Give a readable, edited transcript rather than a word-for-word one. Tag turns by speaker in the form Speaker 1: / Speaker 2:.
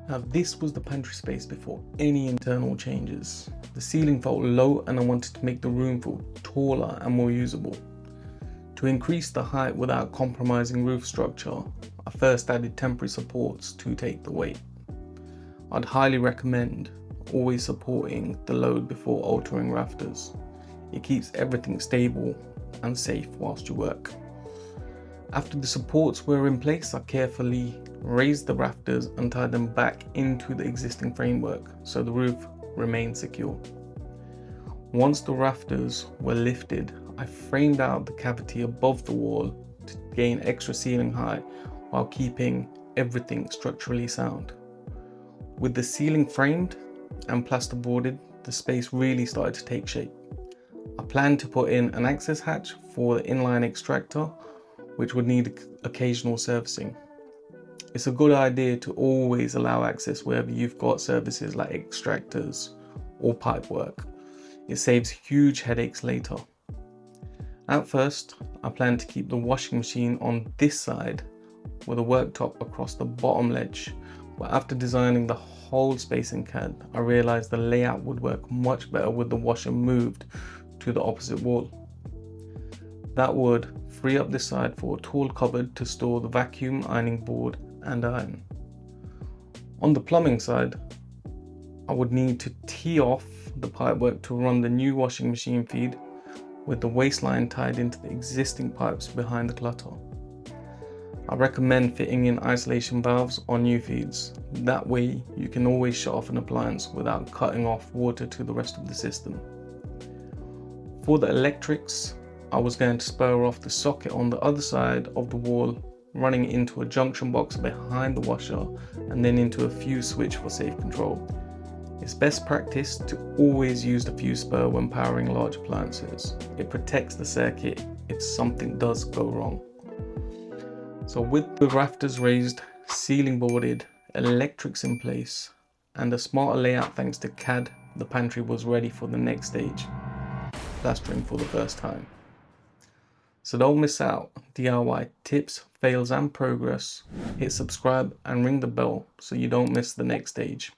Speaker 1: Now this was the pantry space before any internal changes. The ceiling felt low and I wanted to make the room feel taller and more usable. To increase the height without compromising roof structure, I first added temporary supports to take the weight. I'd highly recommend always supporting the load before altering rafters. It keeps everything stable and safe whilst you work. After the supports were in place, I carefully raised the rafters and tied them back into the existing framework so the roof remained secure. Once the rafters were lifted, I framed out the cavity above the wall to gain extra ceiling height while keeping everything structurally sound. With the ceiling framed and plasterboarded, the space really started to take shape. I planned to put in an access hatch for the inline extractor, which would need occasional servicing. It's a good idea to always allow access wherever you've got services like extractors or pipe work. It saves huge headaches later. At first, I planned to keep the washing machine on this side with a worktop across the bottom ledge, but after designing the whole space in CAD, I realized the layout would work much better with the washer moved to the opposite wall. That would free up this side for a tall cupboard to store the vacuum, ironing board and iron. On the plumbing side, I would need to tee off the pipework to run the new washing machine feed with the waistline tied into the existing pipes behind the clutter. I recommend fitting in isolation valves on new feeds. That way you can always shut off an appliance without cutting off water to the rest of the system. For the electrics, I was going to spur off the socket on the other side of the wall, running into a junction box behind the washer and then into a fuse switch for safe control. It's best practice to always use the fuse spur when powering large appliances. It protects the circuit if something does go wrong. So with the rafters raised, ceiling boarded, electrics in place, and a smarter layout thanks to CAD, the pantry was ready for the next stage, plastering for the first time. So don't miss out DIY tips, fails and progress. Hit subscribe and ring the bell so you don't miss the next stage.